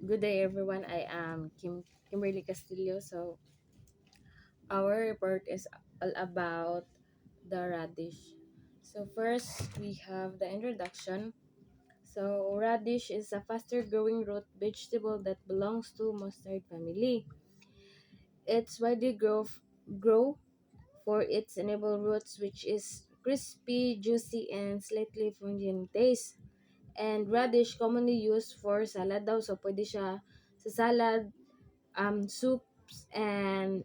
Good day, everyone. I am Kimberly Castillo. So, our report is all about the radish. So, first, we have the introduction. So, radish is a faster growing root vegetable that belongs to mustard family. It's widely grow for its enable roots, which is crispy, juicy, and slightly pungent taste. And radish commonly used for salad daw. So, pwede siya sa salad, soups and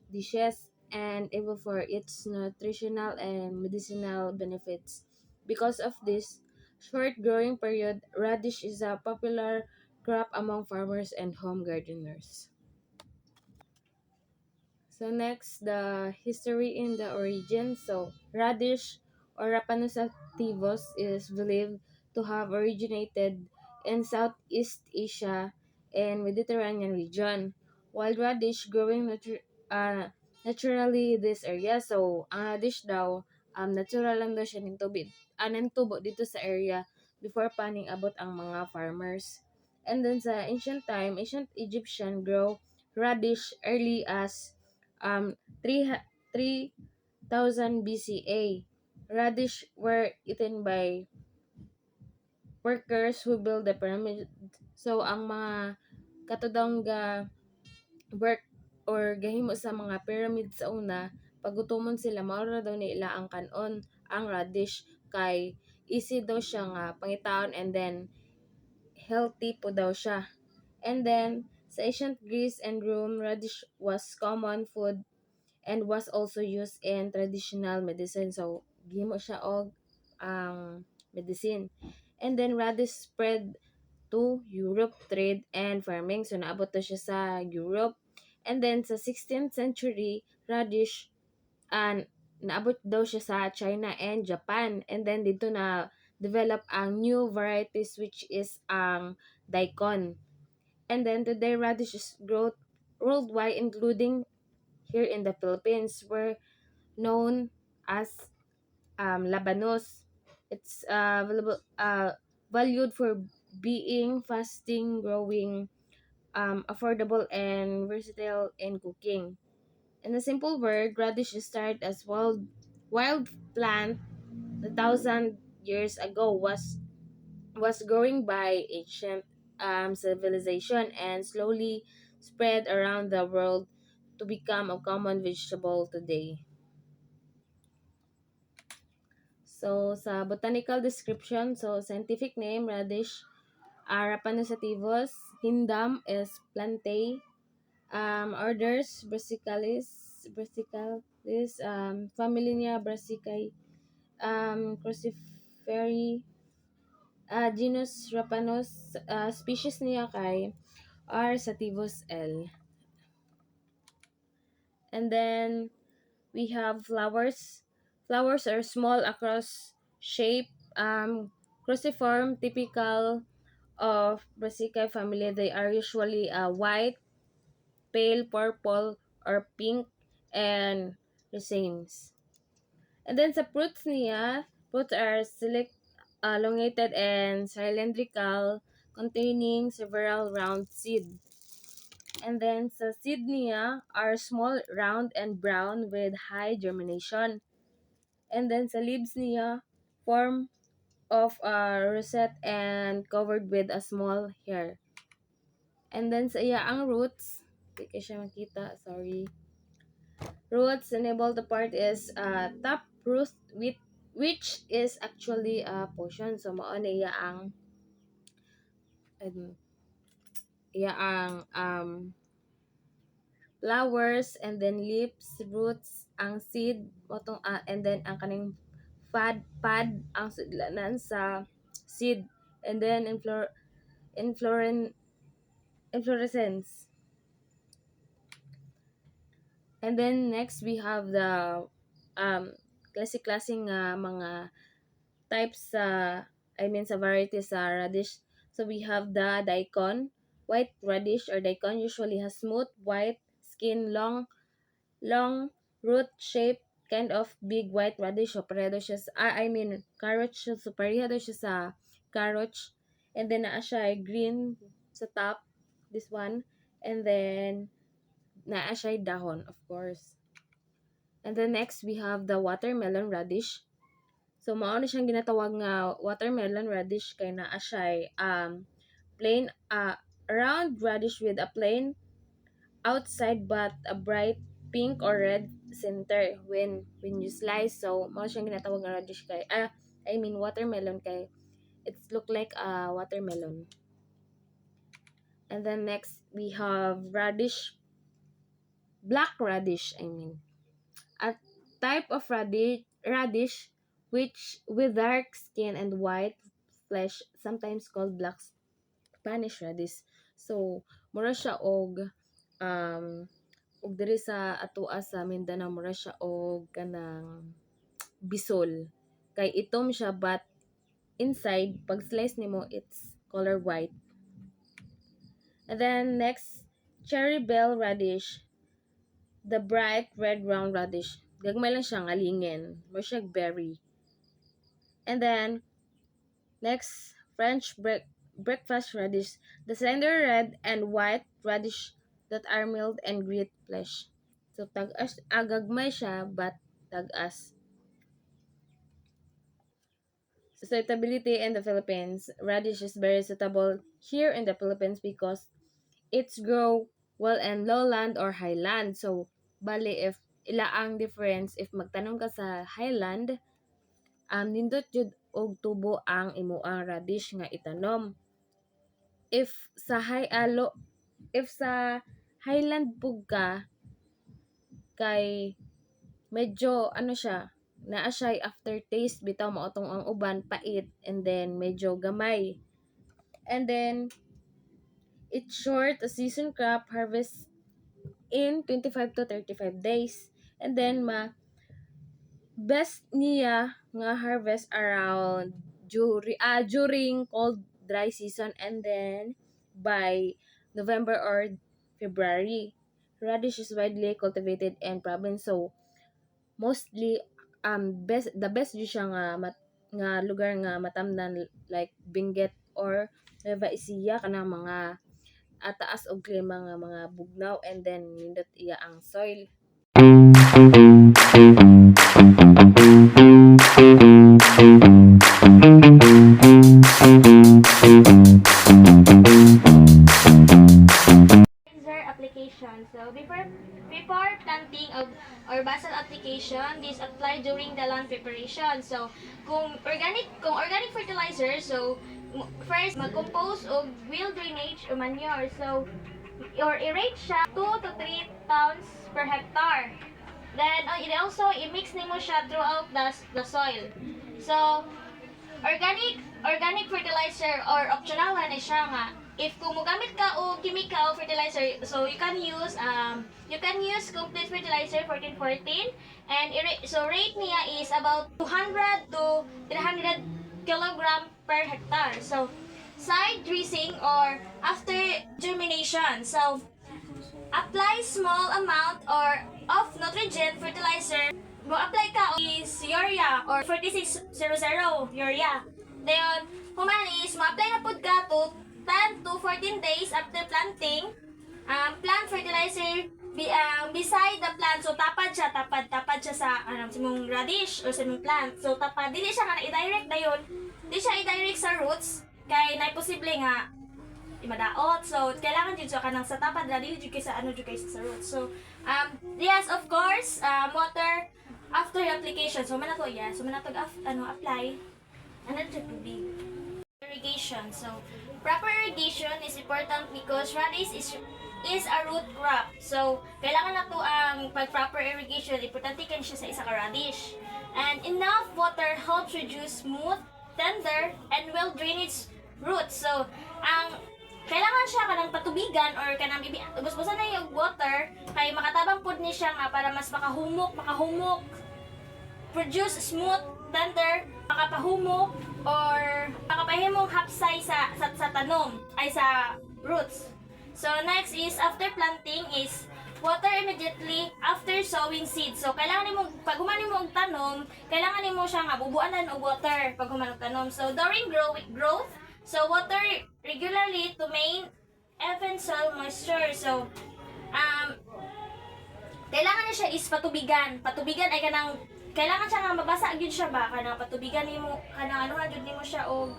dishes, and even for its nutritional and medicinal benefits. Because of this short growing period, radish is a popular crop among farmers and home gardeners. So next, the history in the origin. So radish or Rapanus sativus is believed to have originated in Southeast Asia and Mediterranean region. While radish growing naturally this area. So ang radish daw natural lang daw siya nagtubo dito sa area before paning abot ang mga farmers. And then sa ancient Egyptian grow radish early as um, 3, 3000 BCA. Radish were eaten by workers who built the pyramid. So, ang mga katudang work or gahimo sa mga pyramid sa una, pagutumon sila, maura daw nila ang kanon, ang radish, kay easy daw siya nga pangitaon and then healthy po daw siya. And then, sa ancient Greece and Rome, radish was common food and was also used in traditional medicine. So, gihimo siya og ang medicine. And then radish spread to Europe trade and farming. So, naabot to siya sa Europe. And then sa 16th century, radish and naabot daw siya sa China and Japan. And then dito na develop ang new varieties which is ang daikon. And then today radish is growth worldwide including here in the Philippines were known as labanos. It's valued for being fasting, growing, affordable, and versatile in cooking. In a simple word, radish started as wild plant 1,000 years ago was growing by ancient civilization and slowly spread around the world to become a common vegetable today. So, sa botanical description, so scientific name, radish, Rapanusativus, Hindam is plantae, orders, Brassicalis, family niya, Brassicae, Cruciferi, genus Rapanus, species niya kay R. sativus L. And then, we have flowers. Flowers are small across shape, cruciform, typical of Brassicae family. They are usually white, pale purple, or pink, and racemes. And then sa fruits niya, fruits are elongated and cylindrical, containing several round seeds. And then sa seed niya are small, round, and brown with high germination. And then sa leaves niya, form of a rosette and covered with a small hair. And then sa iya ang roots, hindi ko siya makita, sorry. Roots enable the part is top root with which is actually a portion. So mao na um, iya ang flowers and then leaves, roots, ang seed, motong and then ang kaning pad ang sudlanan sa seed and then infloren inflorescence. And then next we have the klase-klaseng mga types sa varieties sa radish. So we have the daikon, white radish or daikon usually has smooth white skin, long root shape, kind of big white radish. So pareho siya sa, carrot siya. So pareho siya sa carrot. and then naa siya green sa top, this one, and then naa siya dahon, of course. And then next we have the watermelon radish. So mao na siyang ginatawag nga watermelon radish kay naa siya plain round radish with a plain outside but a bright pink or red center when you slice. So mao siyang ginatawag nga radish kay I mean watermelon kay it's look like a watermelon. And then next we have black radish, I mean. A type of radish which with dark skin and white flesh, sometimes called black Spanish radish. So mura siya og diri sa atoa sa Mindanao mura siya og kanang bisol. Kay itom siya but inside pag slice nimo it's color white. And then next, cherry bell radish, the bright red round radish. Gagmay lang siya nga lingen, mo siya berry. And then next, French breakfast radish, the slender red and white radish that are mild and green flesh. So tag-as agagmay siya but tag-as. Suitability in the Philippines. Radish is very suitable here in the Philippines because it's grow well in lowland or highland. So bali if ila ang difference if magtanong ka sa highland, nindot jud og tubo ang imuang radish nga itanom. If sa highland pug ka kay medyo ano siya, naa siya aftertaste bitaw maotong ang uban pait and then medyo gamay. And then it's short, a season crop, harvest in 25 to 35 days. And then best niya nga harvest around during cold dry season and then by November or February. Radish is widely cultivated in province, so mostly the best jud siya nga lugar nga matamnan like Benguet or Nueva Ecija kanang mga taas og klima nga mga bugnaw and then nindot iya ang soil. Application. So before planting or basal application, this apply during the land preparation. So kung organic fertilizer, so first mag-compose og wheel drainage or manure. So or irrate siya 2 to 3 pounds per hectare. Then also i-mix nimo siya throughout the soil. So organic fertilizer or optional na siya nga if kung mogamit ka o chemical fertilizer, so you can use complete fertilizer 14-14 and so rate niya is about 200 to 300 kilogram per hectare. So side dressing or after germination, so apply small amount or of nitrogen fertilizer. Mo apply ka is urea or 4600 urea. Then human is mo apply na pud ka to 10 to 14 days after planting. Plant fertilizer beside the plant, so tapad siya sa sa mong radish or sa mong plant. So tapad dili siya kana i-direct dayon. Di siya i-direct sa roots kay nay posible nga imadaot. So kailangan jud sa kanang sa tapad ra dili jud kay sa jud kay sa roots. So yes, of course, water after application. So manato apply jud tubig. Irrigation. So proper irrigation is important because radish is a root crop. So kailangan nato ang pag-proper irrigation. Importante kan siya sa isa ka radish. And enough water helps reduce smooth, tender, and well drainage roots. So kailangan siya kanang patubigan or kanang ubos-ubosan na yung water kay makatabang pod ni siya nga para mas makahumok, produce smooth, tender, makapahumok or makapahimong hapsay sa tanom ay sa roots. So next is after planting is water immediately after sowing seeds. So kailangan nimo pag human nimo og tanom, kailangan nimo siya nga bubuanan og water pag human og tanom. So during growth, So water regularly to maintain even soil moisture. So um kailangan na siya is patubigan. Patubigan ay kanang kailangan siya nga mabasa gyud siya ba kanang patubigan nimo kanang ano gyud nimo siya og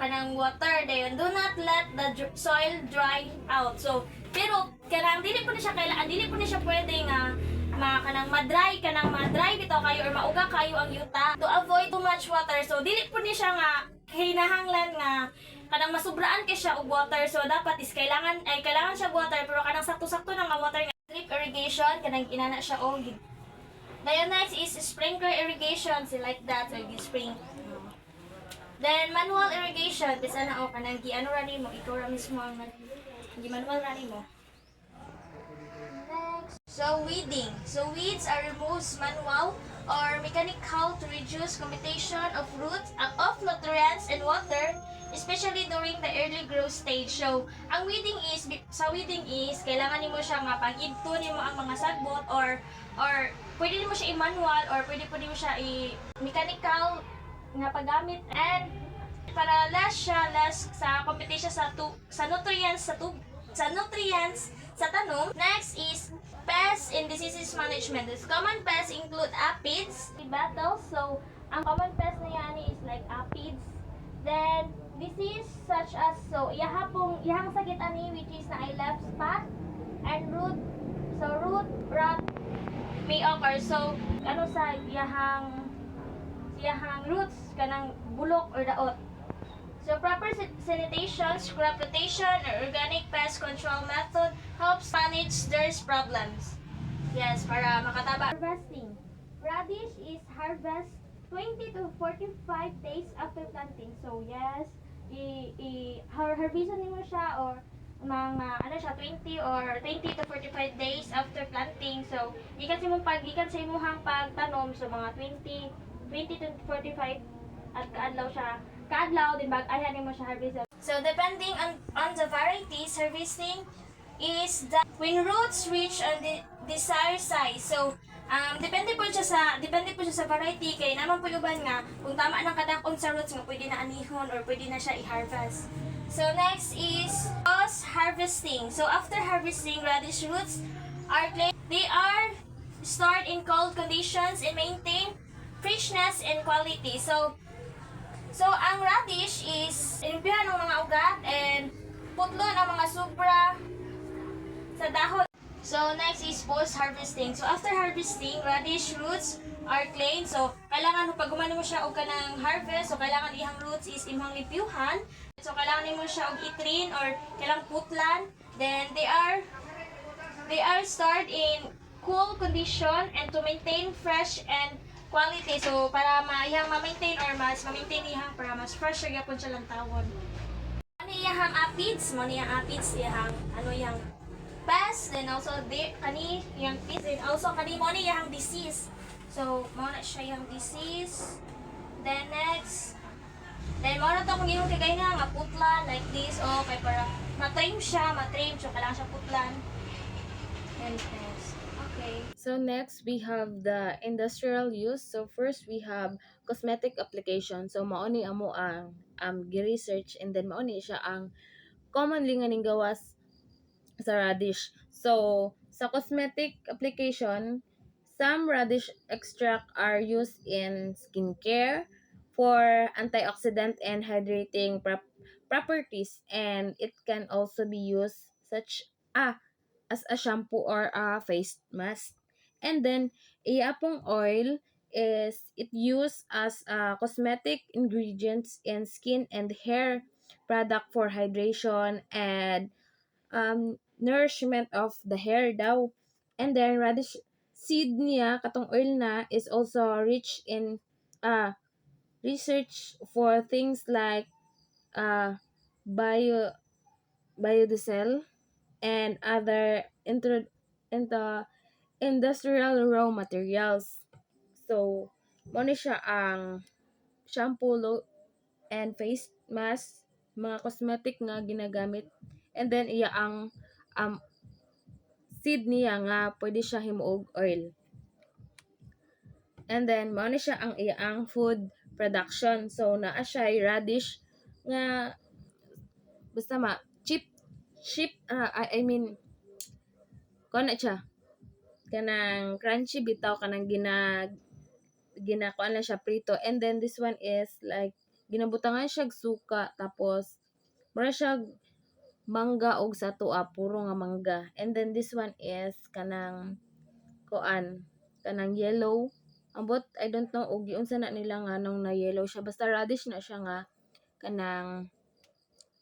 kanang water dayon do not let the soil dry out. So pero kanang dili po na siya kailangan dili po na siya pwede nga kanang ma-dry bitaw kayo or mauga kayo ang yuta to avoid too much water. So dili po ni siya nga hinahanglan nga kanang masubraan kay siya og water. So dapat is kailangan siya water pero kanang sakto-sakto na nga water nga drip irrigation kanang inana siya og dayon next is sprinkler irrigation so like that so you spring. Then manual irrigation bisa na o kanang gi ano ra nimo ikaw ra mismo ang gi manual ra nimo. Next, so weeding. So weeds are removed manual or mechanical to reduce commitation of roots of nutrients and water, especially during the early growth stage. So, ang weeding is kailangan nimo siya nga pag-idto nimo ang mga sagbot or pwede nimo siya i-manual or pwede mo siya i-mechanical nga paggamit and para less sa competition sa nutrients sa tanong. Next is pests and diseases management. This common pests include aphids, beetles. So, ang common pest na yan is like aphids. Then, disease such as, so, yahang sakit ani which is na ay left spot and root. So, root rot may occur. So, ano sa yahang roots kanang bulok or daot. So proper sanitation, crop rotation, or organic pest control method helps manage these problems. Yes, para makataba. Harvesting. Radish is harvest 20 to 45 days after planting. So yes, harvestan mo siya or mga ano siya 20 to 45 days after planting. So gikan sa imong pagtanom so mga 20 to 45 at kaadlaw din bag-ayan nimo siya harvest. So depending on the varieties, harvesting is the when roots reach the desired size. So depende po siya sa variety kay naman po uban nga kung tama nang kadakon sa roots nga pwede na anihon or pwede na siya i-harvest. So next is post harvesting. So after harvesting, radish roots they are stored in cold conditions and maintain freshness and quality. So ang radish is inimpihan ng mga ugat and putlon ang mga sobra sa dahon. So next is post-harvesting. So after harvesting, radish roots are cleaned. So kailangan pag gumano mo siya og kanang harvest, so kailangan ihang roots is imong lipiuhan. So kailangan nimo siya og itrin or kailangan putlan. Then they are stored in cool condition and to maintain fresh and quality. So para ma-maintain or mas ma-maintain ihang para mas fresh siya gyapon siya lang tawon. Ano iyang aphids? Mo niyang aphids iyang ano yang pest, then also yung pests, then also mo ni yung disease. So mo na siya yung disease. Then next, then mo na to kung yung kagay na nga putlan like this kay para ma-trim siya, so kailangan siya putlan. And next, okay. So next we have the industrial use. So first we have cosmetic application. So mao ni amo ang gi-research and then mao ni siya ang commonly nga ning gawas sa radish. So sa cosmetic application, some radish extract are used in skincare for antioxidant and hydrating properties, and it can also be used as a shampoo or a face mask. And then iapong oil is it used as a cosmetic ingredients in skin and hair product for hydration and nourishment of the hair daw. And then radish seed niya katong oil na is also rich in research for things like uh bio biodiesel and other into industrial raw materials. So mo ni siya ang shampoo and face mask, mga cosmetic nga ginagamit. And then iya ang seed niya nga pwede siya himuog oil. And then mao ni siya ang iyang food production. So naa siya radish nga basta cheap I mean kuan na siya kanang crunchy bitaw kanang ginakuan na siya prito, and then this one is like ginabutangan siya suka, tapos mura siya mangga og sa tuwa puro nga mangga, and then this one is kanang kuan kanang yellow ambot I don't know og giunsa na nila nga nung na yellow siya, basta radish na siya nga kanang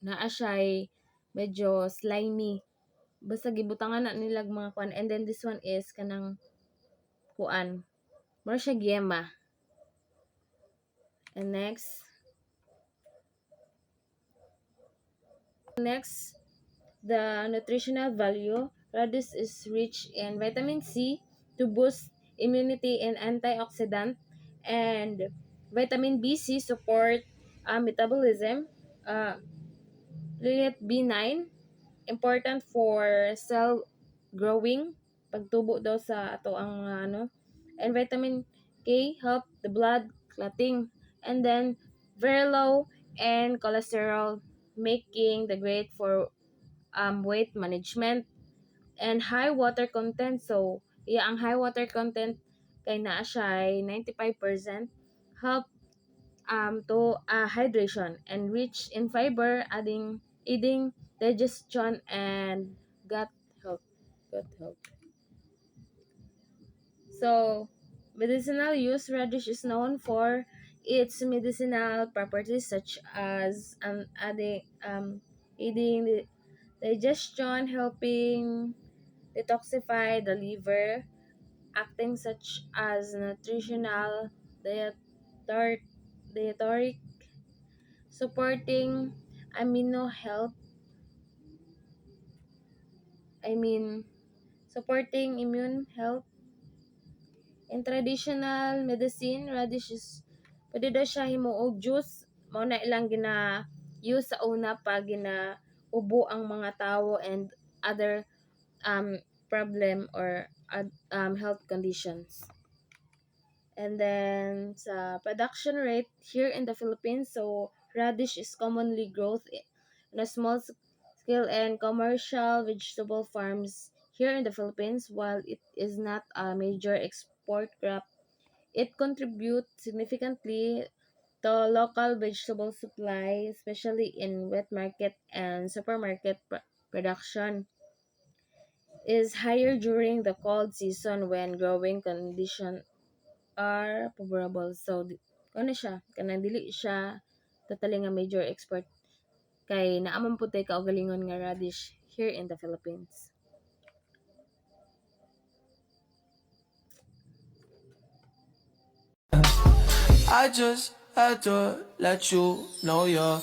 naa siya'y medyo slimy, basta gibutangan na nila mga kuan, and then this one is kanang kuan mura siya gyema. And next, the nutritional value. Radish is rich in vitamin C to boost immunity and antioxidant, and vitamin B6 support metabolism. Folate B9 important for cell growing, pagtubo daw sa ato ang mga ano, and vitamin K help the blood clotting, and then very low and cholesterol, making the great for weight management, and high water content. So ang high water content kay naa siya ay 95%, help to hydration, and rich in fiber, aiding digestion and gut health. Gut health. So, medicinal use. Radish is known for its medicinal properties such as aiding the digestion, helping detoxify the liver, acting such as nutritional dietary, supporting amino health, supporting immune health. In traditional medicine, radish is pwede daw siya himuog juice. Mao na ilang use sa una pag ubo ang mga tao and other problem or health conditions. And then sa production rate here in the Philippines, so radish is commonly growth in a small scale and commercial vegetable farms here in the Philippines. While it is not a major export crop, it contributes significantly to local vegetable supply, especially in wet market and supermarket production is higher during the cold season when growing conditions are favorable. So, ano siya, kanang dili siya totally nga major export kay naaman po tayo kaugalingon nga radish here in the Philippines. I just had to let you know you're